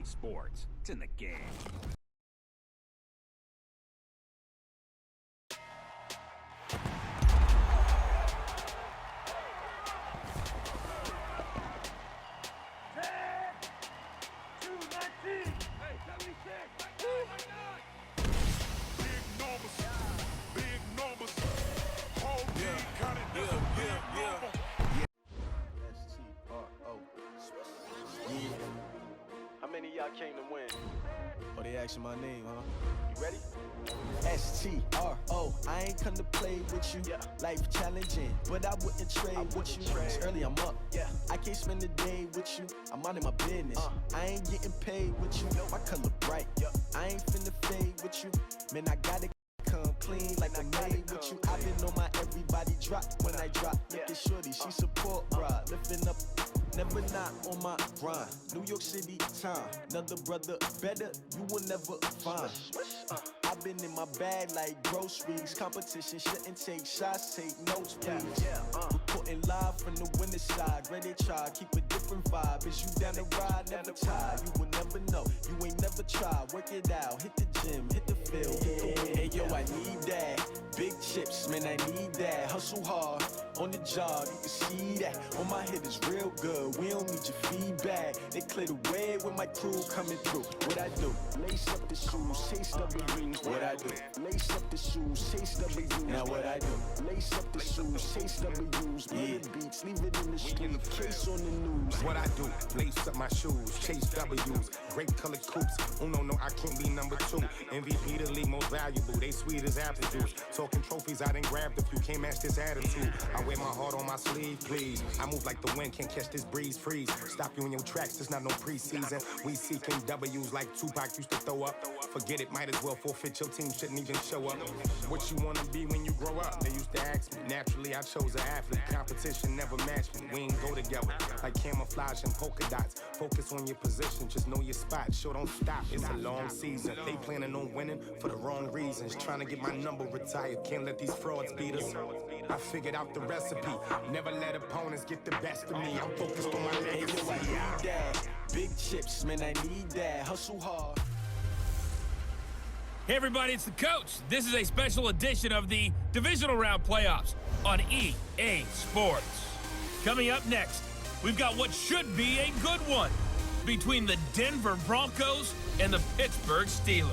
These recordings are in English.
EA Sports. It's in the game. Came to win. Oh, they asking my name, huh? You ready? STRO, I ain't come to play with you. Yeah. Life challenging, but I wouldn't trade with you. It's early, I'm up. Yeah. I can't spend the day with you. I'm minding my business. I ain't getting paid with you. My color bright. I ain't finna fade with you. Man, I gotta come clean like I'm made with you. I've been on my everybody drop when I drop. Look at shorty, she support, bruh. Lifting up. Never not on my grind. New York City time. Another brother better, you will never find. I've been in my bag like groceries. Competition shouldn't take shots, take notes, please. Reporting live from the winner's side. Ready to try, keep a different vibe. Is you down the ride, never tired. You will never know, you ain't never tried. Work it out, hit the gym, hit the field. Hey yo, I need that. Big chips, man, I need that. Hustle hard, on the job, you can see that. On my head is real good, we don't need your feedback. They clear the way with my crew coming through. What I do? Lace up the shoes, chase W's. What I do? Lace up the shoes, chase W's. Now what I do? Lace up the shoes, chase W's. Murder beats, leave it in the street, case on the news. What I do? Lace up my shoes, chase W's. Great colored coops. Oh no, I can't be number 2. MVP the league most valuable. They sweet as apple juice. Talking trophies, I done grabbed a few. Can't match this attitude. I wear my heart on my sleeve, please. I move like the wind, can't catch this breeze, freeze. Stop you in your tracks, there's not no preseason. We seeking W's like Tupac used to throw up. Forget it, might as well forfeit, your team shouldn't even show up. What you wanna be when you grow up? They used to ask me. Naturally, I chose an athlete. Competition never matched me. We ain't go together like camouflage and polka dots. Focus on your position, just know your spot. Sure, don't stop, it's a long season. They planning on winning for the wrong reasons. Trying to get my number retired, can't let these frauds beat us. I figured out the recipe. Never let opponents get the best of me. I'm focused on my legacy. Hey, yo, I need that. Big chips, man, I need that. Hustle hard. Hey everybody, it's the coach. This is a special edition of the Divisional Round Playoffs on EA Sports. Coming up next, we've got what should be a good one between the Denver Broncos and the Pittsburgh Steelers.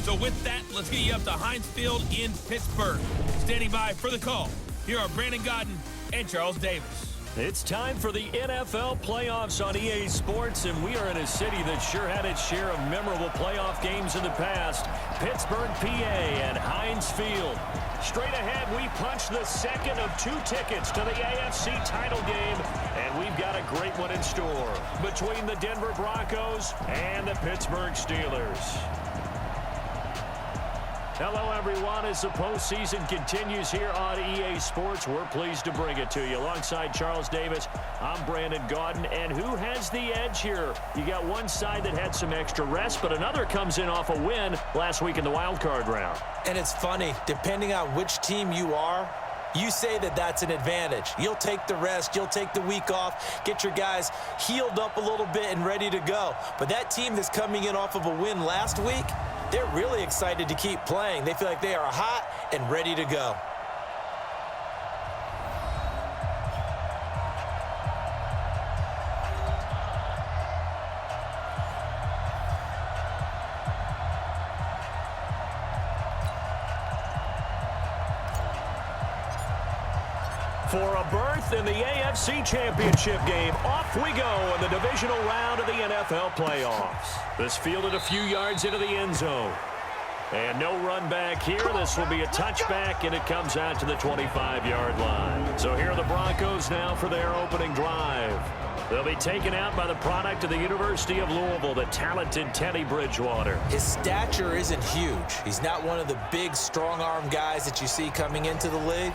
So with that, let's get you up to Heinz Field in Pittsburgh. Standing by for the call, here are Brandon Godden and Charles Davis. It's time for the NFL playoffs on EA Sports, and we are in a city that sure had its share of memorable playoff games in the past. Pittsburgh, PA, and Heinz Field. Straight ahead, we punch the second of 2 tickets to the AFC title game, and we've got a great one in store between the Denver Broncos and the Pittsburgh Steelers. Hello, everyone. As the postseason continues here on EA Sports, we're pleased to bring it to you. Alongside Charles Davis, I'm Brandon Godden. And who has the edge here? You got one side that had some extra rest, but another comes in off a win last week in the wild card round. And it's funny, depending on which team you are, you say that that's an advantage. You'll take the rest, you'll take the week off, get your guys healed up a little bit and ready to go. But that team that's coming in off of a win last week, they're really excited to keep playing. They feel like they are hot and ready to go. For a berth in the AFC Championship game, off we go in the divisional round of the NFL playoffs. This fielded a few yards into the end zone. And no run back here. This will be a touchback, and it comes out to the 25-yard line. So here are the Broncos now for their opening drive. They'll be taken out by the product of the University of Louisville, the talented Teddy Bridgewater. His stature isn't huge. He's not one of the big, strong-arm guys that you see coming into the league.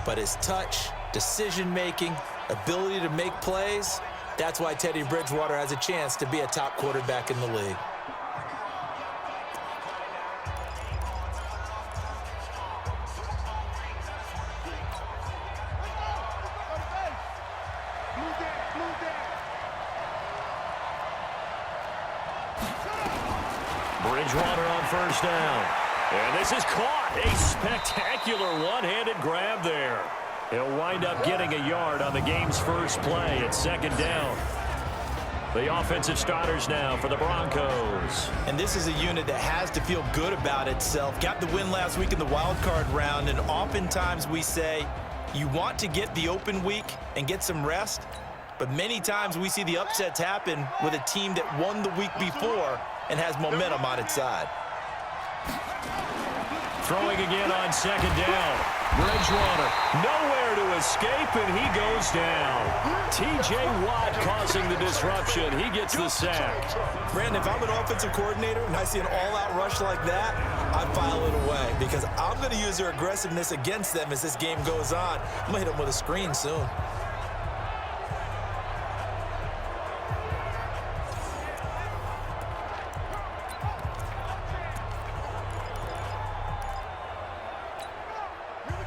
But his touch, decision-making, ability to make plays, that's why Teddy Bridgewater has a chance to be a top quarterback in the league. Bridgewater on first down. And this is caught. A spectacular one-handed grab there. He'll wind up getting a yard on the game's first play at second down. The offensive starters now for the Broncos. And this is a unit that has to feel good about itself. Got the win last week in the wild card round, and oftentimes we say you want to get the open week and get some rest, but many times we see the upsets happen with a team that won the week before and has momentum on its side. Throwing again on second down. Bridgewater nowhere to escape, and he goes down. T.J. Watt causing the disruption. He gets the sack. Brandon, if I'm an offensive coordinator and I see an all-out rush like that, I file it away because I'm going to use their aggressiveness against them as this game goes on. I'm going to hit them with a screen soon.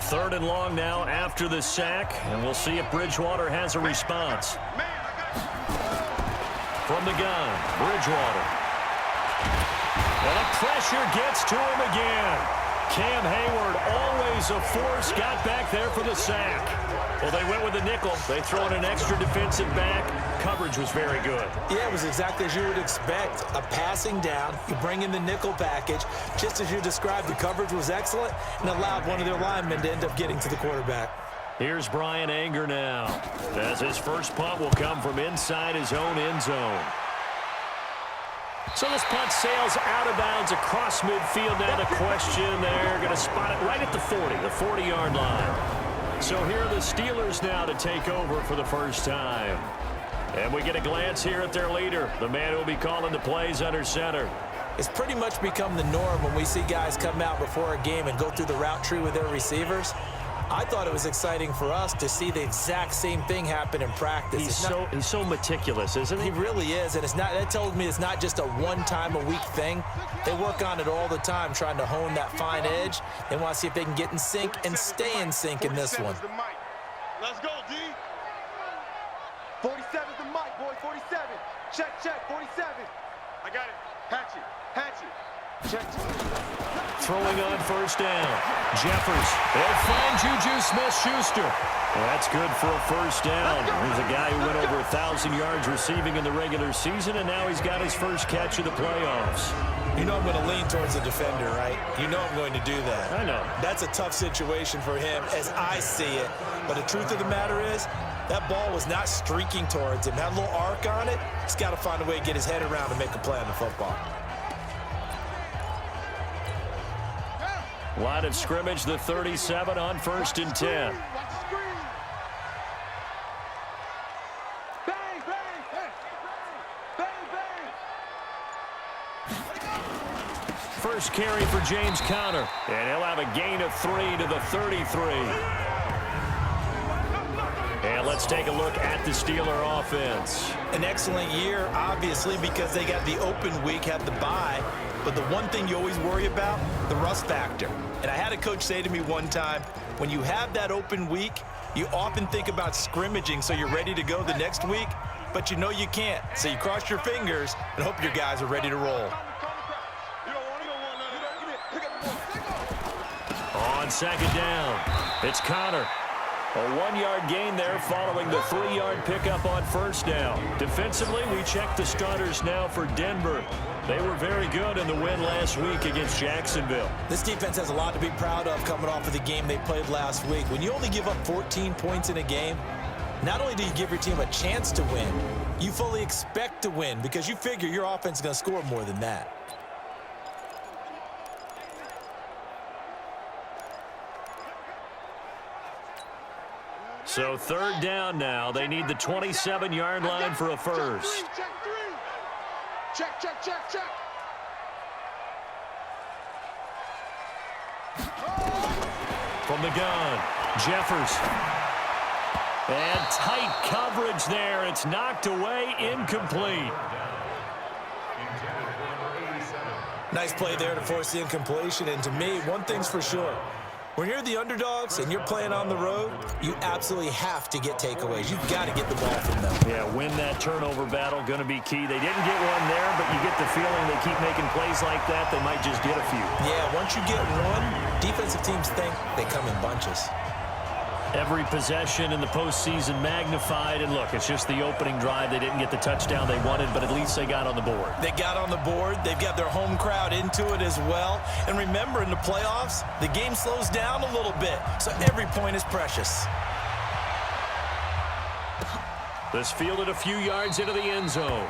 Third and long now after the sack, and we'll see if Bridgewater has a response. From the gun, Bridgewater. And the pressure gets to him again. Cam Hayward, always a force, got back there for the sack. Well, they went with the nickel. They throw in an extra defensive back. Coverage was very good. Yeah, it was exactly as you would expect. A passing down, you bring in the nickel package. Just as you described, the coverage was excellent and allowed one of their linemen to end up getting to the quarterback. Here's Brian Anger now, as his first punt will come from inside his own end zone. So this punt sails out of bounds across midfield. Now the question, they're going to spot it right at the 40-yard line. So here are the Steelers now to take over for the first time. And we get a glance here at their leader, the man who will be calling the plays under center. It's pretty much become the norm when we see guys come out before a game and go through the route tree with their receivers. I thought it was exciting for us to see the exact same thing happen in practice. He's so meticulous, isn't he? He really is, and that tells me it's not just a one-time-a-week thing. They work on it all the time, trying to hone that fine edge. They want to see if they can get in sync and stay in sync in this one. Let's go, D. 47's the mic, boy. 47. Check, 47. I got it. Hatchet. Check. Throwing on first down. Jeffers. They'll find Juju Smith-Schuster. Well, that's good for a first down. He's a guy who went over 1,000 yards receiving in the regular season, and now he's got his first catch of the playoffs. You know I'm going to lean towards the defender, right? You know I'm going to do that. I know. That's a tough situation for him as I see it. But the truth of the matter is, that ball was not streaking towards him. Had a little arc on it. He's got to find a way to get his head around and make a play on the football. Line of scrimmage, the 37 on first and 10. First carry for James Conner, and he'll have a gain of 3 to the 33. And let's take a look at the Steeler offense. An excellent year, obviously, because they got the open week, had the bye. But the one thing you always worry about, the rust factor. And I had a coach say to me one time, when you have that open week, you often think about scrimmaging so you're ready to go the next week, but you know you can't. So you cross your fingers and hope your guys are ready to roll. On second down, it's Conner. A 1-yard gain there following the 3-yard pickup on first down. Defensively, we check the starters now for Denver. They were very good in the win last week against Jacksonville. This defense has a lot to be proud of coming off of the game they played last week. When you only give up 14 points in a game, not only do you give your team a chance to win, you fully expect to win because you figure your offense is going to score more than that. So third down now. They need the 27-yard line for a first. Check. From the gun, Jeffers. And tight coverage there. It's knocked away, incomplete. Nice play there to force the incompletion. And to me, one thing's for sure. When you're the underdogs and you're playing on the road, you absolutely have to get takeaways. You've got to get the ball from them. Yeah, win that turnover battle, going to be key. They didn't get one there, but you get the feeling they keep making plays like that, they might just get a few. Yeah, once you get one, defensive teams think they come in bunches. Every possession in the postseason magnified, and look, it's just the opening drive. They didn't get the touchdown they wanted, but at least they got on the board. They got on the board. They've got their home crowd into it as well. And remember, in the playoffs, the game slows down a little bit, so every point is precious. This fielded a few yards into the end zone.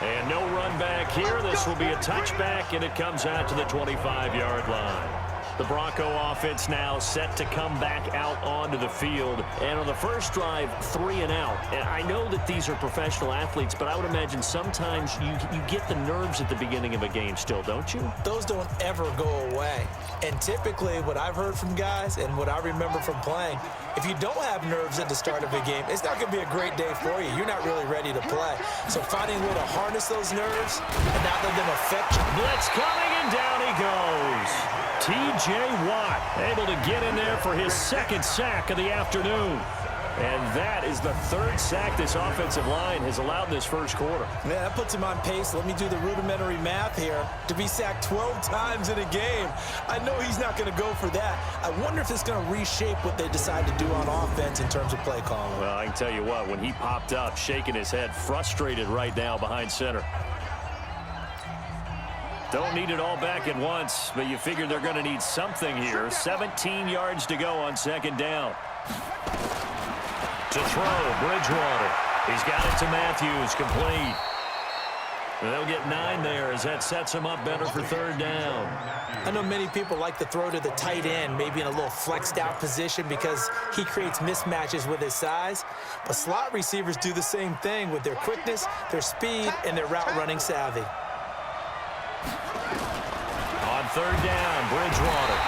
And no run back here. This will be a touchback, and it comes out to the 25-yard line. The Bronco offense now set to come back out onto the field. And on the first drive, 3 and out. And I know that these are professional athletes, but I would imagine sometimes you get the nerves at the beginning of a game still, don't you? Those don't ever go away. And typically what I've heard from guys and what I remember from playing, if you don't have nerves at the start of a game, it's not going to be a great day for you. You're not really ready to play. So finding a way to harness those nerves and not let them affect you. Blitz coming, and down he goes. T.J. Watt able to get in there for his second sack of the afternoon. And that is the third sack this offensive line has allowed this first quarter. Yeah, that puts him on pace. Let me do the rudimentary math here. To be sacked 12 times in a game, I know he's not going to go for that. I wonder if it's going to reshape what they decide to do on offense in terms of play calling. Well, I can tell you what, when he popped up, shaking his head, frustrated right now behind center. Don't need it all back at once, but you figure they're going to need something here. 17 yards to go on second down. To throw, Bridgewater. He's got it to Matthews, complete. They'll get 9 there as that sets him up better for third down. I know many people like to throw to the tight end, maybe in a little flexed out position because he creates mismatches with his size. But slot receivers do the same thing with their quickness, their speed, and their route running savvy. On third down, Bridgewater.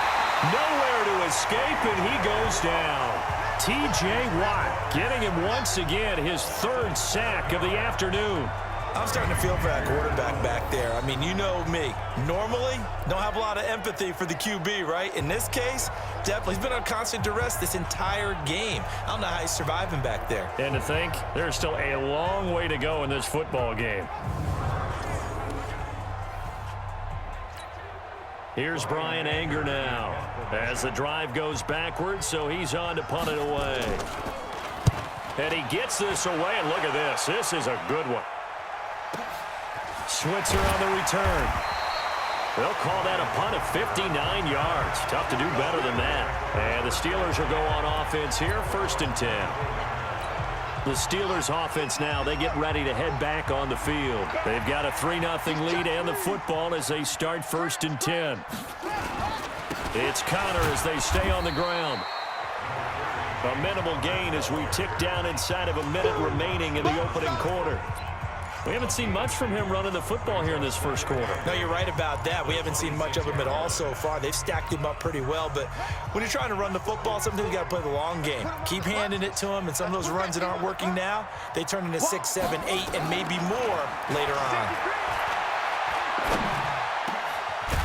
Nowhere to escape, and he goes down. T.J. Watt getting him once again his third sack of the afternoon. I'm starting to feel for that quarterback back there. I mean, you know me. Normally, don't have a lot of empathy for the QB, right? In this case, definitely. He's been on constant duress this entire game. I don't know how he's surviving back there. And to think, there's still a long way to go in this football game. Here's Brian Anger now as the drive goes backwards, so he's on to punt it away. And he gets this away, and look at this. This is a good one. Switzer on the return. They'll call that a punt of 59 yards. Tough to do better than that. And the Steelers will go on offense here, 1st and 10. The Steelers offense now, they get ready to head back on the field. They've got a 3-0 lead and the football as they start 1st and 10. It's Connor as they stay on the ground. A minimal gain as we tick down inside of a minute remaining in the opening quarter. We haven't seen much from him running the football here in this first quarter. No, you're right about that. We haven't seen much of him at all so far. They've stacked him up pretty well, but when you're trying to run the football, sometimes you got to play the long game. Keep handing it to him, and some of those runs that aren't working now, they turn into 6, 7, 8, and maybe more later on.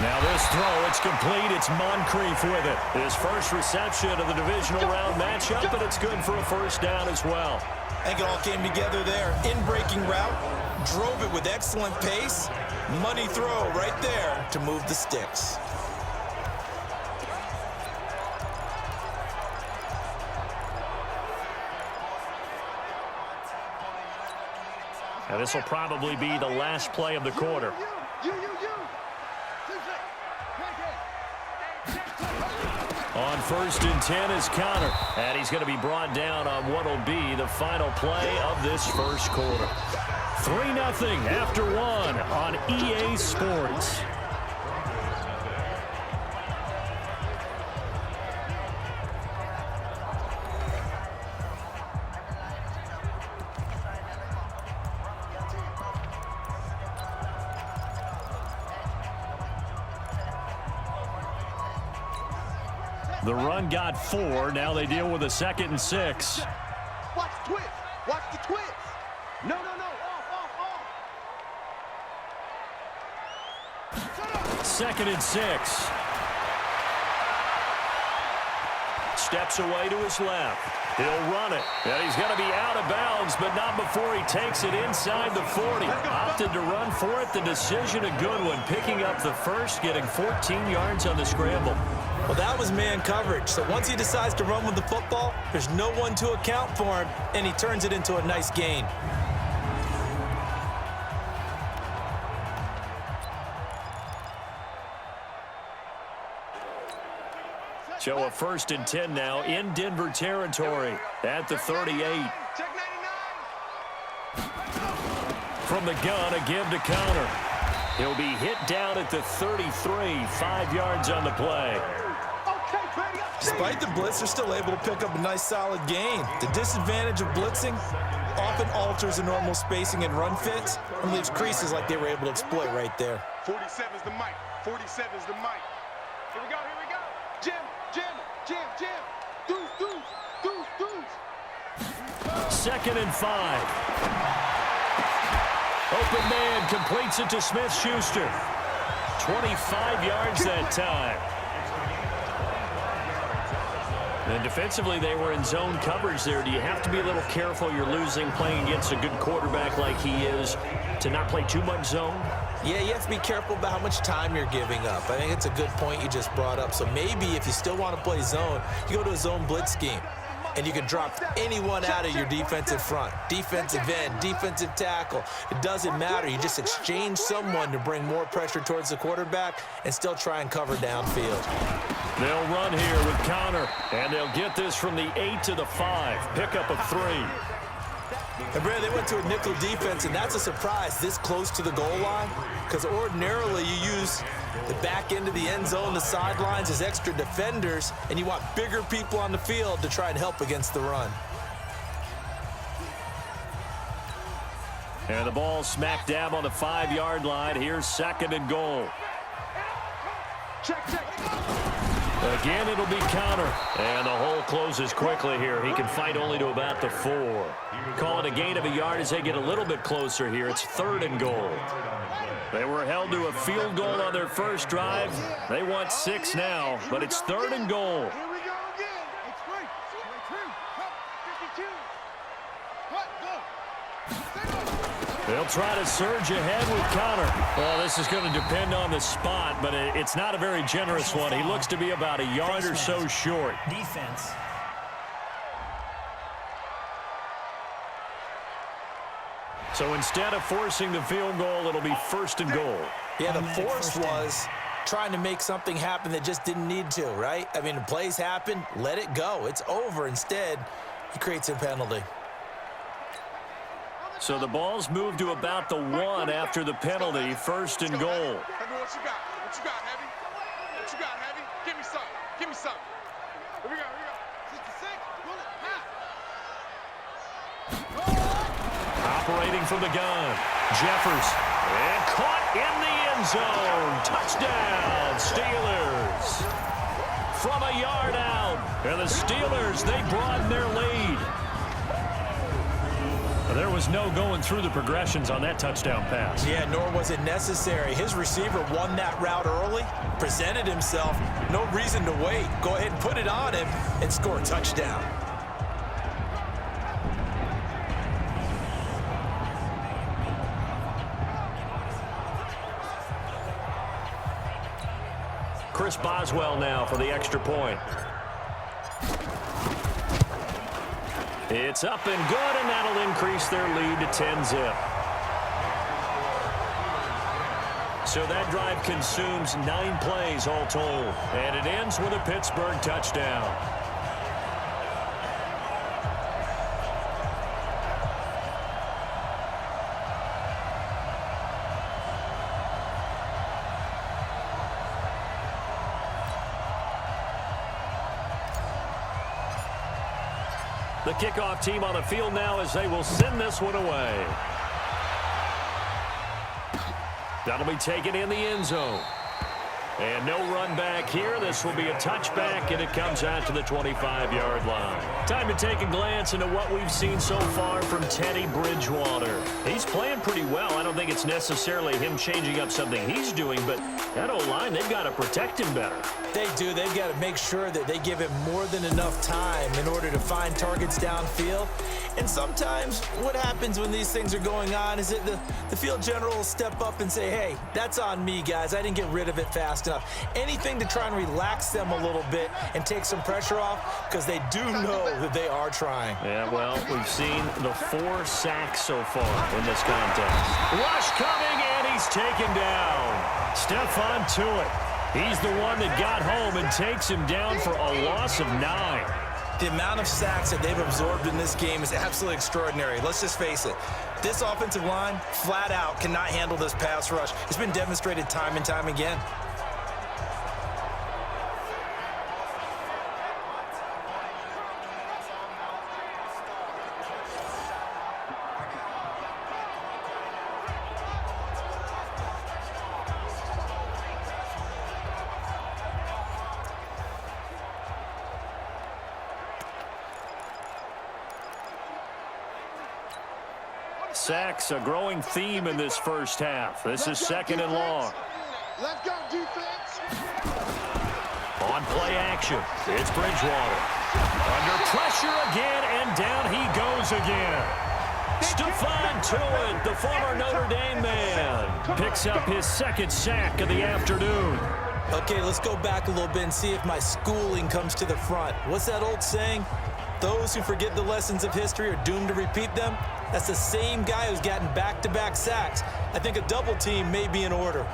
Now this throw, it's complete. It's Moncrief with it. His first reception of the divisional round matchup, and it's good for a first down as well. I think it all came together there. In-breaking route, drove it with excellent pace. Money throw right there to move the sticks. And this will probably be the last play of the quarter. On 1st and 10 is Connor. And he's going to be brought down on what will be the final play of this first quarter. 3-0 after 1 on EA Sports. The run got 4. Now they deal with a 2nd and 6. Watch the twist. Watch the twist. No. Off. 2nd and 6. steps away to his left. He'll run it. And he's going to be out of bounds, but not before he takes it inside the 40. Opted to run for it. The decision a good one. Picking up the first, getting 14 yards on the scramble. Well, that was man coverage. So once he decides to run with the football, there's no one to account for him, and he turns it into a nice gain. So a 1st and 10 now in Denver territory at the 38. From the gun, a give to Connor. He'll be hit down at the 33, 5 yards on the play. Despite the blitz, they're still able to pick up a nice solid gain. The disadvantage of blitzing often alters the normal spacing and run fits and leaves creases like they were able to exploit right there. 47 is the mic. 47 is the mic. Here we go, here we go. Jim, Jim, Jim, Jim. Deuce, deuce, deuce, deuce. 2nd and 5. Open man completes it to Smith-Schuster. 25 yards that time. And defensively, they were in zone coverage there. Do you have to be a little careful? You're losing playing against a good quarterback like he is to not play too much zone? Yeah, you have to be careful about how much time you're giving up. I think it's a good point you just brought up. So maybe if you still want to play zone, you go to a zone blitz scheme. And you can drop anyone out of your defensive front. Defensive end, defensive tackle. It doesn't matter. You just exchange someone to bring more pressure towards the quarterback and still try and cover downfield. They'll run here with Connor. And they'll get this from the 8 to the 5. Pickup of 3. And Brad, they went to a nickel defense, and that's a surprise this close to the goal line, because ordinarily you use the back end of the end zone, the sidelines as extra defenders, and you want bigger people on the field to try and help against the run. And the ball smack dab on the 5-yard line. Here's 2nd and goal. Check, check. Again, it'll be Connor. And the hole closes quickly here. He can fight only to about the 4. Call it a gain of a yard as they get a little bit closer here. It's 3rd and goal. They were held to a field goal on their first drive. They want 6 now, but it's 3rd and goal. Here we go again. It's great. 52. What? Go. They'll try to surge ahead with Connor. Well, this is going to depend on the spot, but it's not a very generous one. He looks to be about a yard or so short. Defense. So instead of forcing the field goal, it'll be 1st and goal. Yeah, the force was trying to make something happen that just didn't need to, right? I mean, the plays happen, let it go. It's over. Instead, he creates a penalty. So the ball's moved to about the 1 after the penalty. 1st and goal. Heavy, what you got? What you got, Heavy? What you got, Heavy? Give me some. Give me some. Here we go, here we go. 66. Pull it. Operating from the gun. Jeffers. And caught in the end zone. Touchdown, Steelers. From a yard out. And the Steelers, they broaden their lead. There was no going through the progressions on that touchdown pass. Yeah, nor was it necessary. His receiver won that route early, presented himself. No reason to wait. Go ahead and put it on him and score a touchdown. Chris Boswell now for the extra point. It's up and good, and that'll increase their lead to 10-zip. So that drive consumes 9 plays all told, and it ends with a Pittsburgh touchdown. The kickoff team on the field now as they will send this one away. That'll be taken in the end zone. And no run back here. This will be a touchback, and it comes out to the 25-yard line. Time to take a glance into what we've seen so far from Teddy Bridgewater. He's playing pretty well. I don't think it's necessarily him changing up something he's doing, but that O-line, they've got to protect him better. They do. They've got to make sure that they give him more than enough time in order to find targets downfield. And sometimes what happens when these things are going on is that the field general will step up and say, hey, that's on me, guys. I didn't get rid of it fast enough. Anything to try and relax them a little bit and take some pressure off, because they do know that they are trying. Yeah, well, we've seen the 4 sacks so far in this contest. Rush coming, and he's taken down. Stephon Tuitt. He's the one that got home and takes him down for a loss of 9. The amount of sacks that they've absorbed in this game is absolutely extraordinary. Let's just face it. This offensive line, flat out, cannot handle this pass rush. It's been demonstrated time and time again. Sacks, a growing theme in this first half. This is 2nd and long. Let's go, defense. On play action, it's Bridgewater. Under pressure again, and down he goes again. Stephon Tuitt, the former Notre Dame man, picks up his 2nd sack of the afternoon. Okay, let's go back a little bit and see if my schooling comes to the front. What's that old saying? Those who forget the lessons of history are doomed to repeat them. That's the same guy who's gotten back-to-back sacks. I think a double team may be in order.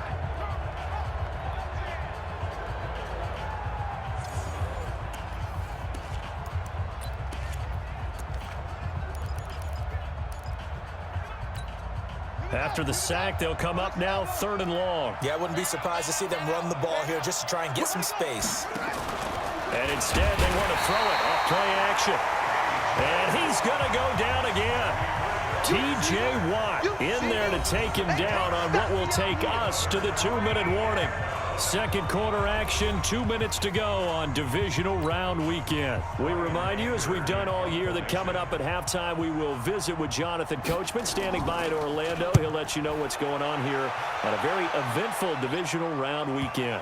After the sack, they'll come up now 3rd and long. Yeah, I wouldn't be surprised to see them run the ball here just to try and get some space. And instead, they want to throw it off play action. And he's going to go down again. T.J. Watt in there to take him down on what will take us to the 2-minute warning. 2nd quarter action, 2 minutes to go on divisional round weekend. We remind you, as we've done all year, that coming up at halftime, we will visit with Jonathan Coachman standing by in Orlando. He'll let you know what's going on here on a very eventful divisional round weekend.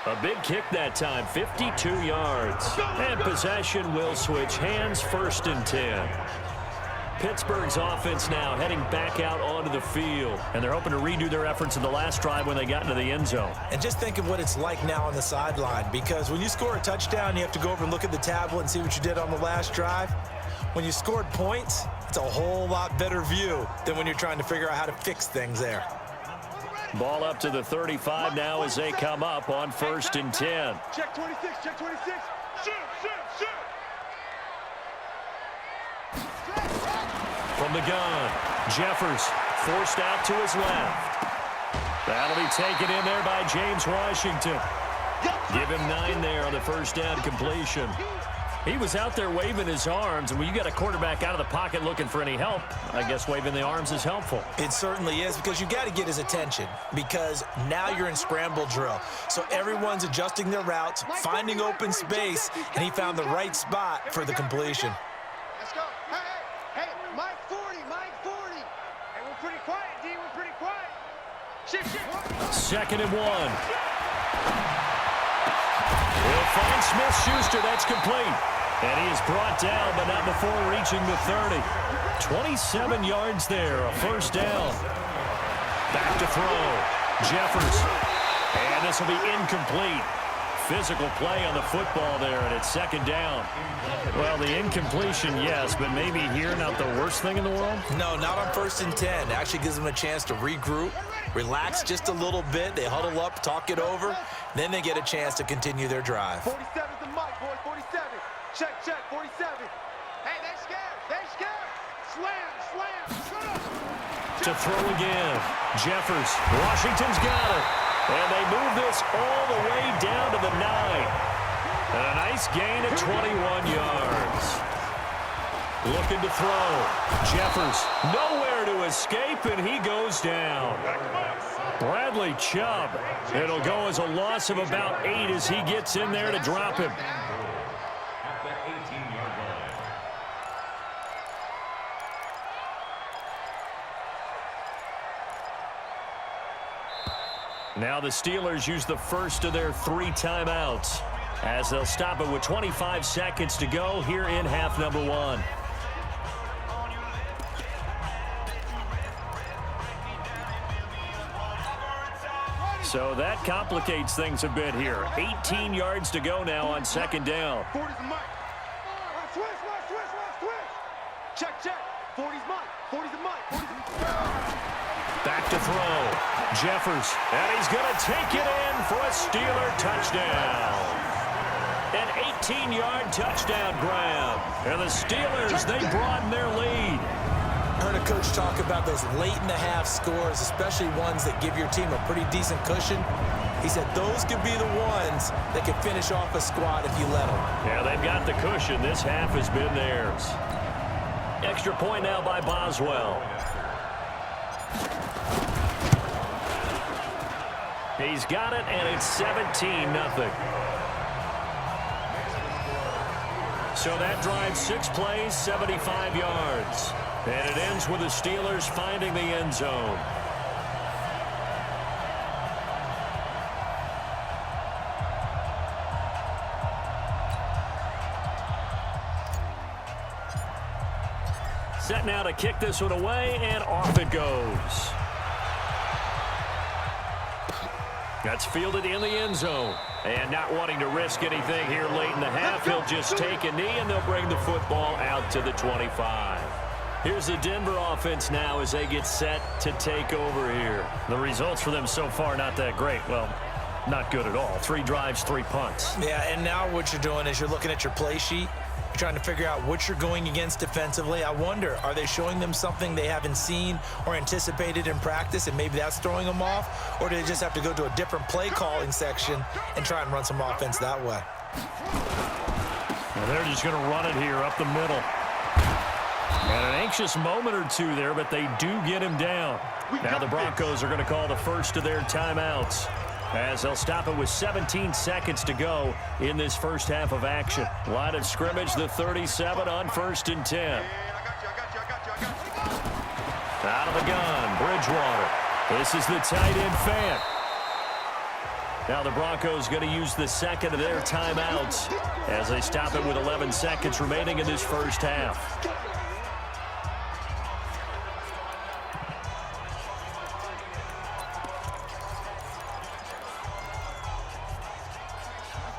A big kick that time, 52 yards. And possession will switch hands, 1st and 10. Pittsburgh's offense now heading back out onto the field. And they're hoping to redo their efforts in the last drive when they got into the end zone. And just think of what it's like now on the sideline, because when you score a touchdown, you have to go over and look at the tablet and see what you did on the last drive. When you scored points, it's a whole lot better view than when you're trying to figure out how to fix things there. Ball up to the 35 now as they come up on 1st and 10. Check 26, check 26. Shoot, shoot, shoot. From the gun, Jeffers forced out to his left. That'll be taken in there by James Washington. Give him 9 there on the 1st down completion. He was out there waving his arms, and when you got a quarterback out of the pocket looking for any help, I guess waving the arms is helpful. It certainly is, because you got to get his attention, because now you're in scramble drill. So everyone's adjusting their routes, finding open space, and he found the right spot for the completion. Let's go. Hey, Mike 40, Mike 40. Hey, we're pretty quiet, D. We're pretty quiet. Shift. 2nd and 1. We'll find Smith-Schuster. That's complete. And he is brought down, but not before reaching the 30. 27 yards there, a 1st down. Back to throw. Jeffers. And this will be incomplete. Physical play on the football there, and it's 2nd down. Well, the incompletion, yes, but maybe here not the worst thing in the world? No, not on 1st and 10. It actually gives them a chance to regroup, relax just a little bit. They huddle up, talk it over. Then they get a chance to continue their drive. 47's the mic, boys. 47. Check, 47. Hey, they're scared. Slam. To throw again. Jeffers. Washington's got it. And they move this all the way down to the 9. And a nice gain of 21 yards. Looking to throw. Jeffers nowhere there to escape, and he goes down. Bradley Chubb. It'll go as a loss of about 8 as he gets in there to drop him. Now the Steelers use the first of their 3 timeouts as they'll stop it with 25 seconds to go here in half number 1. So that complicates things a bit here. 18 yards to go now on second down. 40's the mic. Switch. Check. 40's mic. 40's the mic. Back to throw. Jeffers. And he's going to take it in for a Steeler touchdown. An 18-yard touchdown grab. And the Steelers, they broaden their lead. I heard a coach talk about those late-in-the-half scores, especially ones that give your team a pretty decent cushion. He said those could be the ones that can finish off a squad if you let them. Yeah, they've got the cushion. This half has been theirs. Extra point now by Boswell. He's got it, and it's 17-0. So that drives 6 plays, 75 yards. And it ends with the Steelers finding the end zone. Set now to kick this one away, and off it goes. That's fielded in the end zone. And not wanting to risk anything here late in the half, he'll just take a knee, and they'll bring the football out to the 25. Here's the Denver offense now as they get set to take over here. The results for them so far not that great. Well, not good at all. 3 drives, 3 punts. Yeah, and now what you're doing is you're looking at your play sheet. You're trying to figure out what you're going against defensively. I wonder, are they showing them something they haven't seen or anticipated in practice, and maybe that's throwing them off? Or do they just have to go to a different play calling section and try and run some offense that way? And they're just going to run it here up the middle. And an anxious moment or two there, but they do get him down. Now the Broncos are going to call the first of their timeouts as they'll stop it with 17 seconds to go in this first half of action. Line of scrimmage, the 37 on 1st and 10. Out of the gun, Bridgewater. This is the tight end fan. Now the Broncos going to use the second of their timeouts as they stop it with 11 seconds remaining in this first half.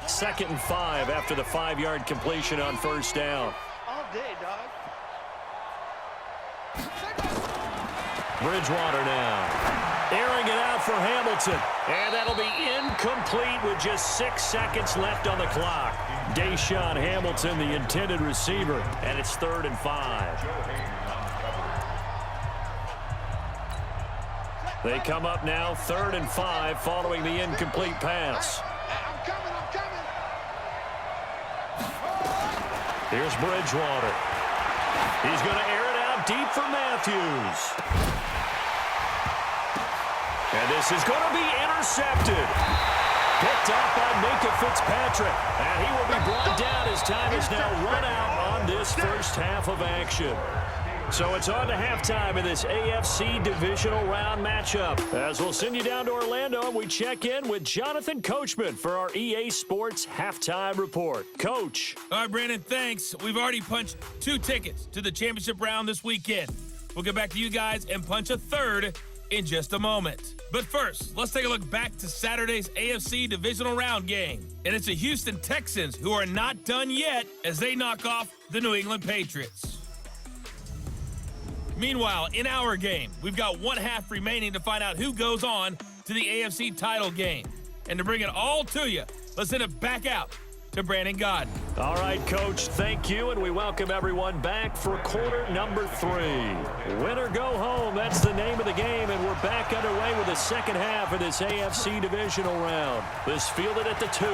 Second and 5 after the 5-yard completion on first down. All day, dog. Bridgewater now. Airing it out for Hamilton. And that'll be incomplete with just 6 seconds left on the clock. Deshaun Hamilton, the intended receiver, and it's 3rd and 5. They come up now 3rd and 5 following the incomplete pass. Here's Bridgewater. He's going to air it out deep for Matthews. And this is going to be intercepted. Picked up by Minka Fitzpatrick. And he will be brought down as time is now run out on this first half of action. So it's on to halftime in this AFC Divisional Round matchup. As we'll send you down to Orlando, and we check in with Jonathan Coachman for our EA Sports Halftime Report. Coach. All right, Brandon, thanks. We've already punched 2 tickets to the championship round this weekend. We'll get back to you guys and punch a 3rd in just a moment. But first, let's take a look back to Saturday's AFC Divisional Round game. And it's the Houston Texans who are not done yet as they knock off the New England Patriots. Meanwhile, in our game, we've got 1 half remaining to find out who goes on to the AFC title game. And to bring it all to you, let's send it back out to Brandon Godden. All right, Coach, thank you, and we welcome everyone back for quarter number 3. Win or go home, that's the name of the game, and we're back underway with the second half of this AFC Divisional Round. This fielded at the 2.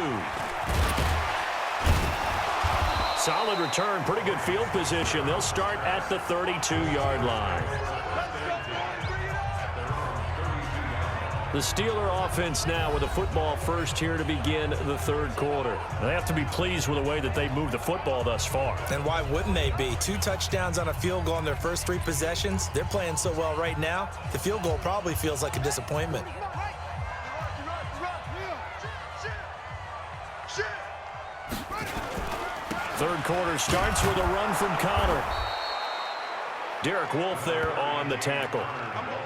solid return, pretty good field position. They'll start at the 32-yard line. The Steeler offense now with a football first here to begin the third quarter. They have to be pleased with the way that they've moved the football thus far. And why wouldn't they be? 2 touchdowns on a field goal in their first 3 possessions. They're playing so well right now, the field goal probably feels like a disappointment. Third quarter starts with a run from Connor. Derek Wolfe there on the tackle.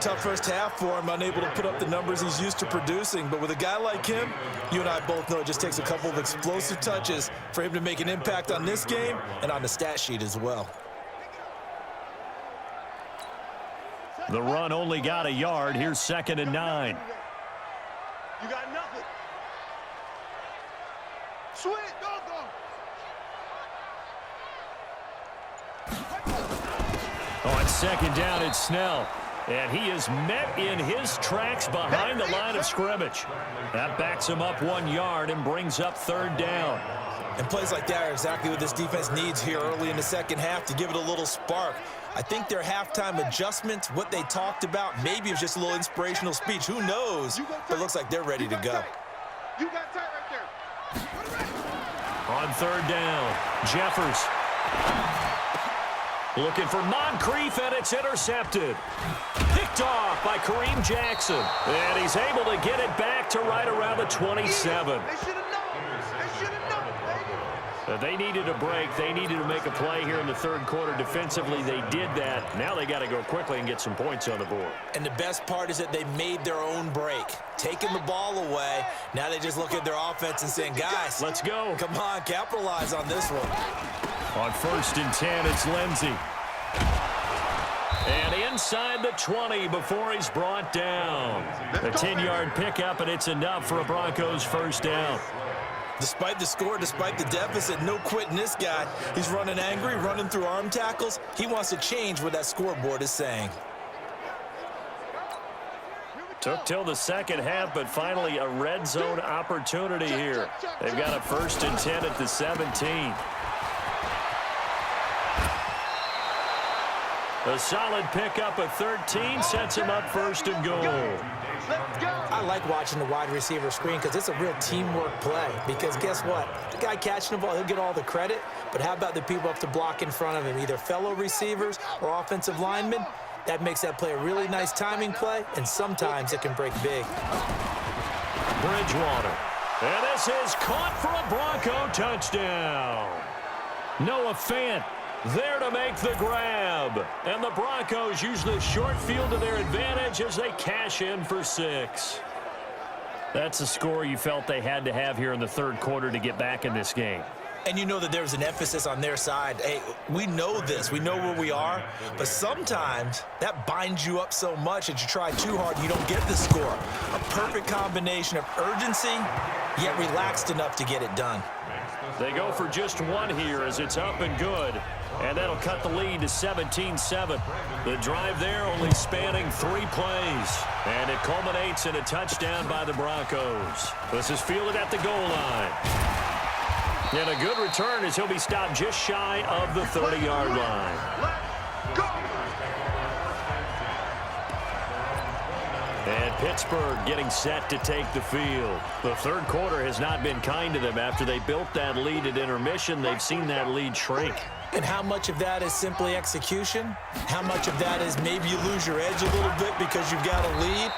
Tough first half for him, unable to put up the numbers he's used to producing. But with a guy like him, you and I both know it just takes a couple of explosive touches for him to make an impact on this game and on the stat sheet as well. The run only got a yard. Here's 2nd and 9. You got nothing. Swing, go. On 2nd down, it's Snell. And he is met in his tracks behind the line of scrimmage. That backs him up 1 yard and brings up 3rd down. And plays like that are exactly what this defense needs here early in the second half to give it a little spark. I think their halftime adjustments, what they talked about, maybe it was just a little inspirational speech. Who knows? But it looks like they're ready to go. You got tight right there. On 3rd down, Jeffers. Looking for Moncrief, and it's intercepted. Picked off by Kareem Jackson. And he's able to get it back to right around the 27. They should have known. They should have known, baby. They needed a break. They needed to make a play here in the third quarter. Defensively, they did that. Now they got to go quickly and get some points on the board. And the best part is that they made their own break. Taking the ball away. Now they just look at their offense and saying, guys, let's go. Come on, capitalize on this one. On 1st and 10, it's Lindsey. And inside the 20 before he's brought down. A 10-yard pickup, and it's enough for a Broncos first down. Despite the score, despite the deficit, no quitting this guy. He's running angry, running through arm tackles. He wants to change what that scoreboard is saying. Took till the second half, but finally a red zone opportunity here. They've got a 1st and 10 at the 17. A solid pickup of 13 sets him up 1st and goal. I like watching the wide receiver screen because it's a real teamwork play. Because guess what? The guy catching the ball, he'll get all the credit. But how about the people up to block in front of him, either fellow receivers or offensive linemen? That makes that play a really nice timing play, and sometimes it can break big. Bridgewater. And this is caught for a Bronco touchdown. Noah Fant there to make the grab. And the Broncos use the short field to their advantage as they cash in for 6. That's a score you felt they had to have here in the third quarter to get back in this game. And you know that there's an emphasis on their side. Hey, we know this. We know where we are. But sometimes that binds you up so much that you try too hard and you don't get the score. A perfect combination of urgency, yet relaxed enough to get it done. They go for just 1 here as it's up and good. And that'll cut the lead to 17-7. The drive there only spanning 3 plays. And it culminates in a touchdown by the Broncos. This is fielded at the goal line. And a good return as he'll be stopped just shy of the 30-yard line. And Pittsburgh getting set to take the field. The third quarter has not been kind to them. After they built that lead at intermission, they've seen that lead shrink. And how much of that is simply execution? How much of that is maybe you lose your edge a little bit because you've got a lead?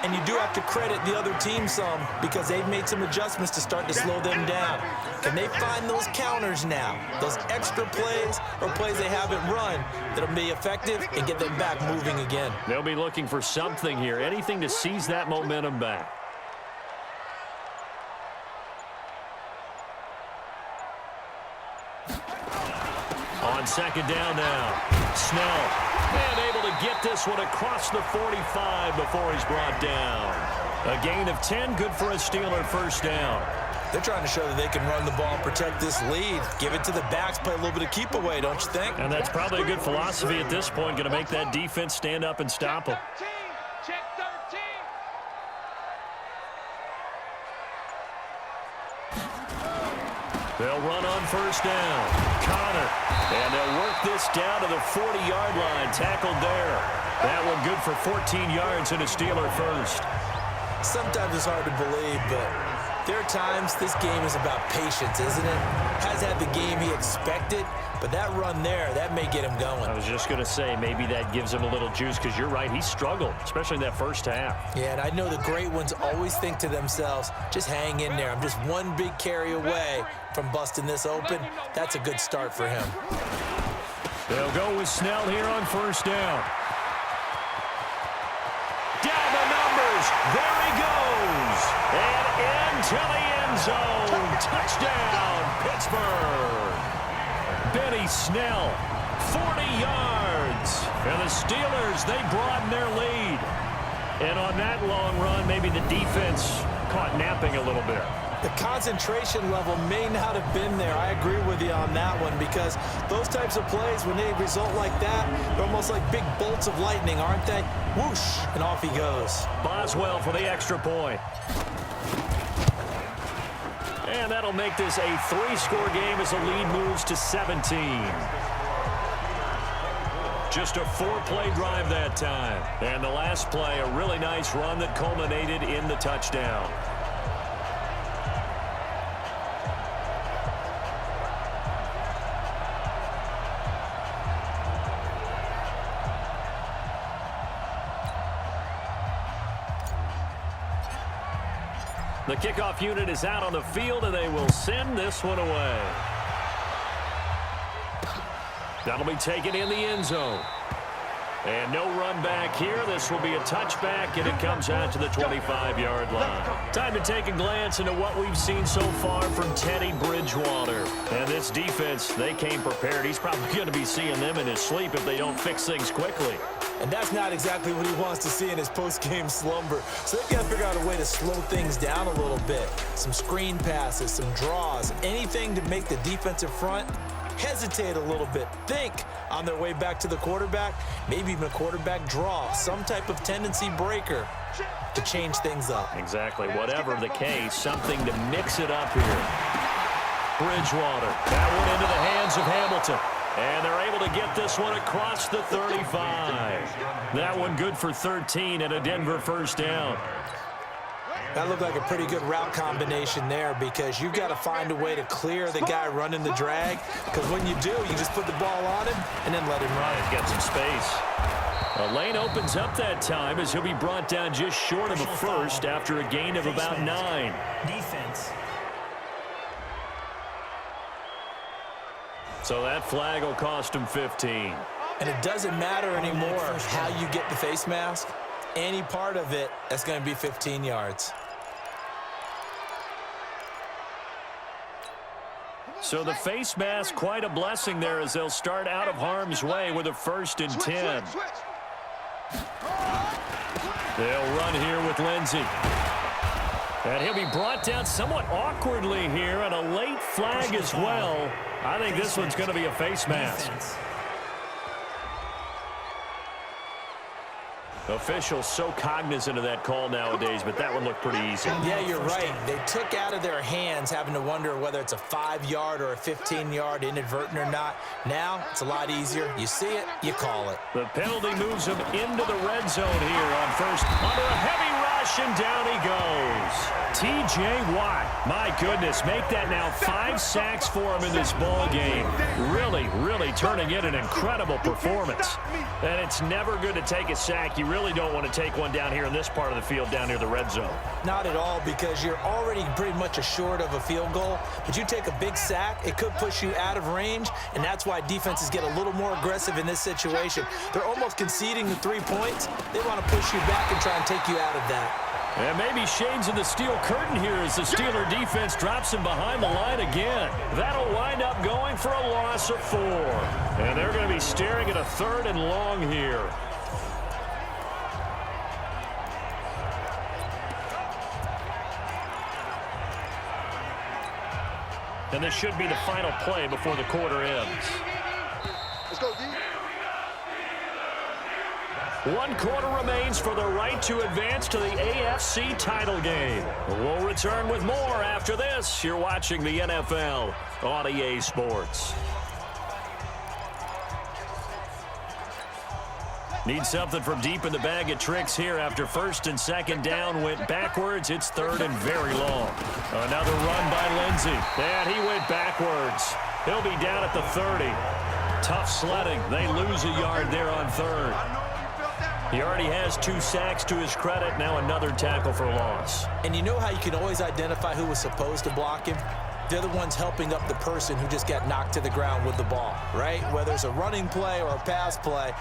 And you do have to credit the other team some because they've made some adjustments to start to slow them down. Can they find those counters now, those extra plays or plays they haven't run that'll be effective and get them back moving again? They'll be looking for something here, anything to seize that momentum back. On 2nd down now, Snell. And able to get this one across the 45 before he's brought down. A gain of 10, good for a Steeler first down. They're trying to show that they can run the ball and protect this lead. Give it to the backs, play a little bit of keep away, don't you think? And that's probably a good philosophy at this point, going to make that defense stand up and stop them. Check 13. They'll run on first down. Connor. And they'll work this down to the 40-yard line. Tackled there. That one good for 14 yards and a Steeler first. Sometimes it's hard to believe, but there are times this game is about patience, isn't it? Has had the game he expected, but that run there, that may get him going. I was just going to say, maybe that gives him a little juice, because you're right, he struggled, especially in that first half. Yeah, and I know the great ones always think to themselves, just hang in there. I'm just one big carry away from busting this open. That's a good start for him. They'll go with Snell here on first down. Down the numbers. There he goes. And into the end zone. Touchdown, Pittsburgh. Benny Snell, 40 yards. And the Steelers, they broaden their lead. And on that long run, maybe the defense caught napping a little bit. The concentration level may not have been there. I agree with you on that one, because those types of plays, when they result like that, they're almost like big bolts of lightning, aren't they? Whoosh, and off he goes. Boswell for the extra point. And that'll make this a 3-score game as the lead moves to 17. Just a 4-play drive that time. And the last play, a really nice run that culminated in the touchdown. The kickoff unit is out on the field, and they will send this one away. That'll be taken in the end zone. And no run back here. This will be a touchback, and it comes out to the 25-yard line. Time to take a glance into what we've seen so far from Teddy Bridgewater. And this defense, they came prepared. He's probably going to be seeing them in his sleep if they don't fix things quickly. And that's not exactly what he wants to see in his post-game slumber. So they've got to figure out a way to slow things down a little bit. Some screen passes, some draws, anything to make the defensive front hesitate a little bit. Think on their way back to the quarterback, maybe even a quarterback draw, some type of tendency breaker to change things up. Exactly. Whatever the case, something to mix it up here. Bridgewater. That one into the hands of Hamilton. And they're able to get this one across the 35. That one good for 13 and a Denver first down. That looked like a pretty good route combination there, because you've got to find a way to clear the guy running the drag, because when you do, you just put the ball on him and then let him run. Get some space. A lane opens up that time as he'll be brought down just short of a first after a gain of about 9. Defense. So that flag will cost him 15. And it doesn't matter anymore how you get the face mask. Any part of it, that's going to be 15 yards. So the face mask, quite a blessing there, as they'll start out of harm's way with a 1st and 10. They'll run here with Lindsey. And he'll be brought down somewhat awkwardly here, and a late flag as well. I think this one's going to be a face mask. Officials so cognizant of that call nowadays, but that one looked pretty easy. Yeah, you're right. They took out of their hands having to wonder whether it's a 5-yard or a 15-yard inadvertent or not. Now, it's a lot easier. You see it, you call it. The penalty moves him into the red zone here on first. Under a heavy rush, and down he goes. T.J. Watt, my goodness, make that now 5 sacks for him in this ball game. Really turning in an incredible performance. And it's never good to take a sack. You really don't want to take one down here in this part of the field, down near the red zone. Not at all, because you're already pretty much assured of a field goal. But you take a big sack, it could push you out of range, and that's why defenses get a little more aggressive in this situation. They're almost conceding the 3 points. They want to push you back and try and take you out of that. And maybe shades of the steel curtain here as the Steeler defense drops him behind the line again. That'll wind up going for a loss of 4. And they're going to be staring at a 3rd and long here. And this should be the final play before the quarter ends. Let's go, D. 1 quarter remains for the right to advance to the AFC title game. We'll return with more after this. You're watching the NFL on EA Sports. Need something from deep in the bag of tricks here after 1st and 2nd down went backwards. It's 3rd and very long. Another run by Lindsey. And he went backwards. He'll be down at the 30. Tough sledding. They lose a yard there on 3rd. He already has 2 sacks to his credit. Now another tackle for loss. And you know how you can always identify who was supposed to block him? They're the ones helping up the person who just got knocked to the ground with the ball, right? Whether it's a running play or a pass play,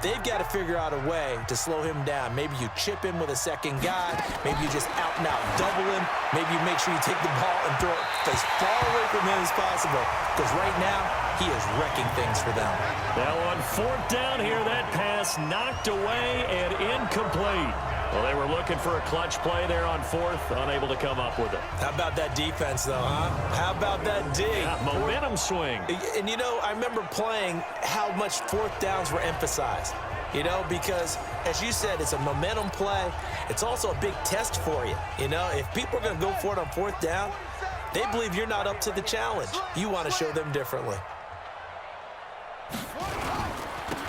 they've got to figure out a way to slow him down. Maybe you chip him with a second guy. Maybe you just out-and-out double him. Maybe you make sure you take the ball and throw it as far away from him as possible. Because right now, he is wrecking things for them. Now on 4th down here, that pass knocked away and incomplete. Well, they were looking for a clutch play there on 4th, unable to come up with it. How about that defense, though, huh? How about that D? Yeah, momentum swing. And, you know, I remember playing how much 4th downs were emphasized, you know, because, as you said, it's a momentum play. It's also a big test for you, you know. If people are going to go for it on 4th down, they believe you're not up to the challenge. You want to show them differently.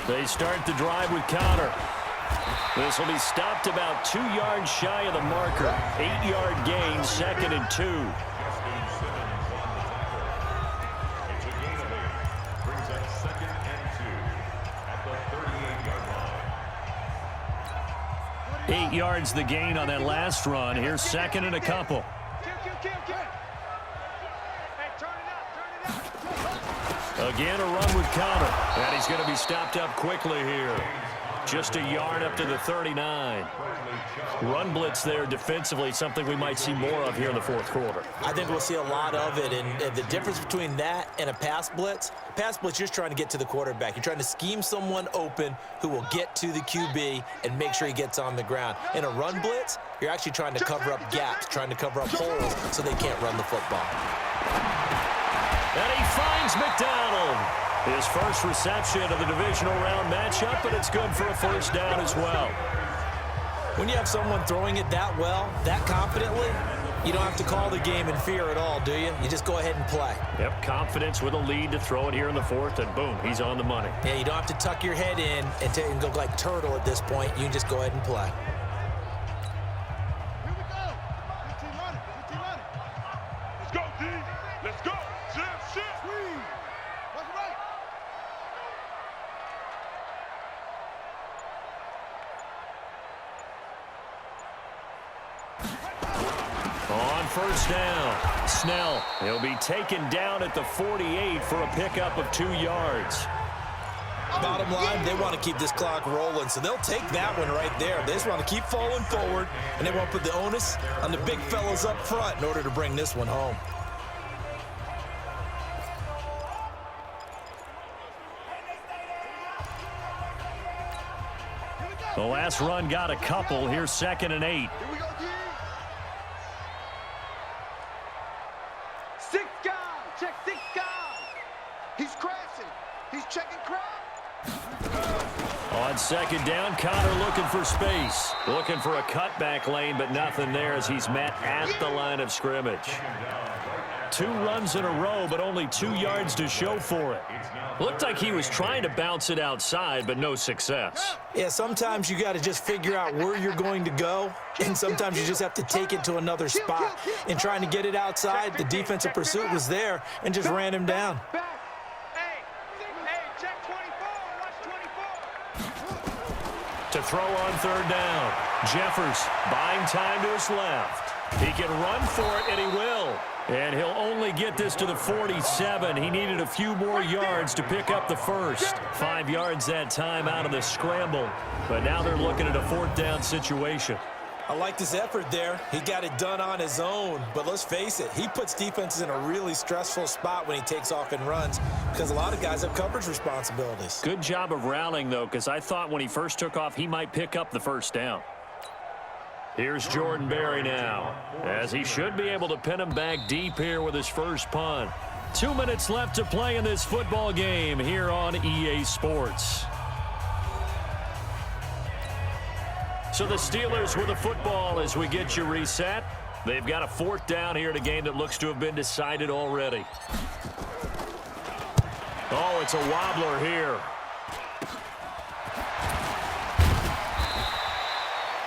They start the drive with Connor. This will be stopped about 2 yards shy of the marker. 8-yard gain, 2nd and 2. It's a gain of 8. Brings up 2nd and 2 at the 38-yard line. 8 yards the gain on that last run. Here's 2nd and a couple. Again, a run with Connor. And he's going to be stopped up quickly here. Just a yard up to the 39. Run blitz there defensively, something we might see more of here in the 4th quarter. I think we'll see a lot of it, and the difference between that and a pass blitz, you're just trying to get to the quarterback. You're trying to scheme someone open who will get to the QB and make sure he gets on the ground. In a run blitz, you're actually trying to cover up gaps, trying to cover up holes so they can't run the football. And he finds McDonald. His first reception of the divisional round matchup, but it's good for a 1st down as well. When you have someone throwing it that well, that confidently, you don't have to call the game in fear at all, do you? You just go ahead and play. Yep, confidence with a lead to throw it here in the 4th, and boom, he's on the money. Yeah, you don't have to tuck your head in and go like turtle at this point. You can just go ahead and play. Here we go. Good team on it. Good team on it. Let's go, D. Let's go. Shift. Squeeze. That's right. On 1st down, Snell. He'll be taken down at the 48 for a pickup of 2 yards. Bottom line, they want to keep this clock rolling, so they'll take that one right there. They just want to keep falling forward, and they want to put the onus on the big fellas up front in order to bring this one home. The last run got a couple. Here's 2nd and 8. Here we go, D. 6 guys. Check 6 guys. He's crashing. He's checking crowd. On 2nd down, Connor looking for space. Looking for a cutback lane, but nothing there as he's met at the line of scrimmage. 2 runs in a row, but only 2 yards to show for it. Looked like he was trying to bounce it outside, but no success. Yeah, sometimes you got to just figure out where you're going to go, and sometimes you just have to take it to another spot. In trying to get it outside, the defensive pursuit was there and just ran him down. Hey, check 24. Watch 24. To throw on 3rd down, Jeffers buying time to his left. He can run for it, and he will. And he'll only get this to the 47. He needed a few more yards to pick up the 1st. 5 yards that time out of the scramble. But now they're looking at a 4th down situation. I like this effort there. He got it done on his own. But let's face it, he puts defenses in a really stressful spot when he takes off and runs because a lot of guys have coverage responsibilities. Good job of rallying, though, because I thought when he first took off, he might pick up the 1st down. Here's Jordan Berry now, as he should be able to pin him back deep here with his first punt. 2 minutes left to play in this football game here on EA Sports. So the Steelers with the football as we get you reset. They've got a 4th down here in a game that looks to have been decided already. Oh, it's a wobbler here.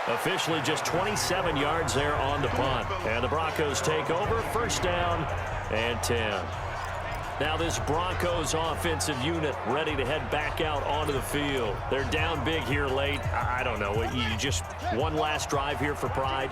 Officially just 27 yards there on the punt. And the Broncos take over. 1st down and 10. Now this Broncos offensive unit ready to head back out onto the field. They're down big here late. I don't know. You just one last drive here for pride?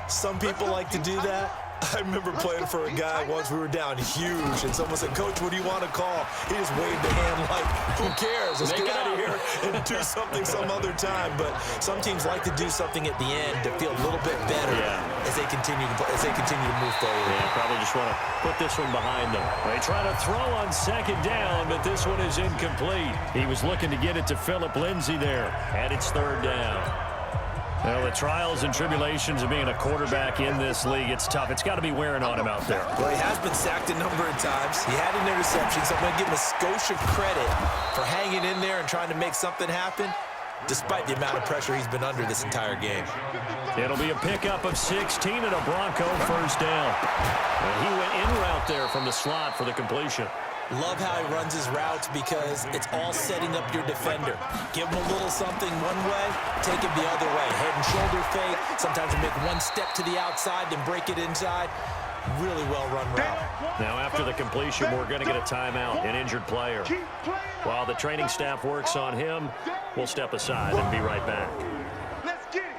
Some people like to do that. I remember playing for a guy once. We were down huge, and someone said, "Coach, what do you want to call?" He just waved a hand like, "Who cares? Let's get out of here and do something some other time." But some teams like to do something at the end to feel a little bit better as they continue to move forward. Yeah, probably just want to put this one behind them. They try to throw on 2nd down, but this one is incomplete. He was looking to get it to Phillip Lindsay there, and it's 3rd down. Well, the trials and tribulations of being a quarterback in this league, it's tough. It's got to be wearing on him out there. Well, he has been sacked a number of times. He had an interception, so I'm going to give him a Scotia credit for hanging in there and trying to make something happen, despite the amount of pressure he's been under this entire game. It'll be a pickup of 16 and a Bronco 1st down. And he went in route there from the slot for the completion. Love how he runs his routes because it's all setting up your defender. Give him a little something one way, take him the other way. Head and shoulder fake. Sometimes you make one step to the outside, then break it inside. Really well-run route. Now, after the completion, we're going to get a timeout, an injured player. While the training staff works on him, we'll step aside and be right back. Let's get it.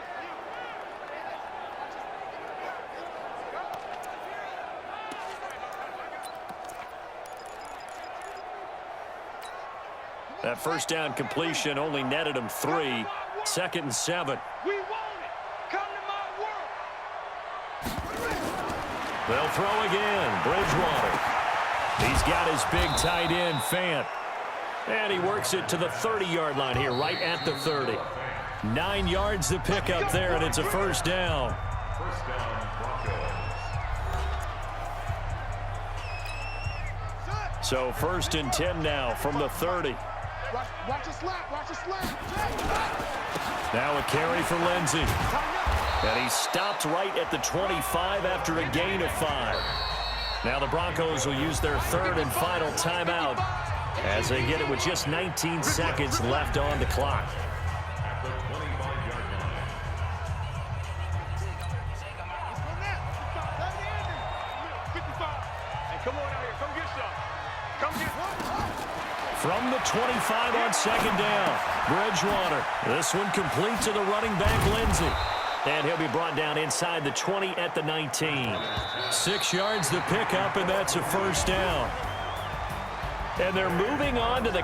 That 1st down completion only netted him 3. 2nd and 7. We want it. Come to my world. They'll throw again. Bridgewater. He's got his big tight end, Fant. And he works it to the 30-yard line here, right at the 30. 9 yards to pick up there, and it's a 1st down. 1st down, Broncos. So 1st and 10 now from the 30. Watch a slap. Watch a slap. Now a carry for Lindsay. And he stopped right at the 25 after a gain of 5. Now the Broncos will use their 3rd and final timeout as they get it with just 19 seconds left on the clock. At the 25-yard line. Hey, come on out here. Come get some. Come get one. From the 25 on 2nd down, Bridgewater. This one complete to the running back, Lindsay. And he'll be brought down inside the 20 at the 19. 6 yards to pick up, and that's a 1st down. And they're moving on to the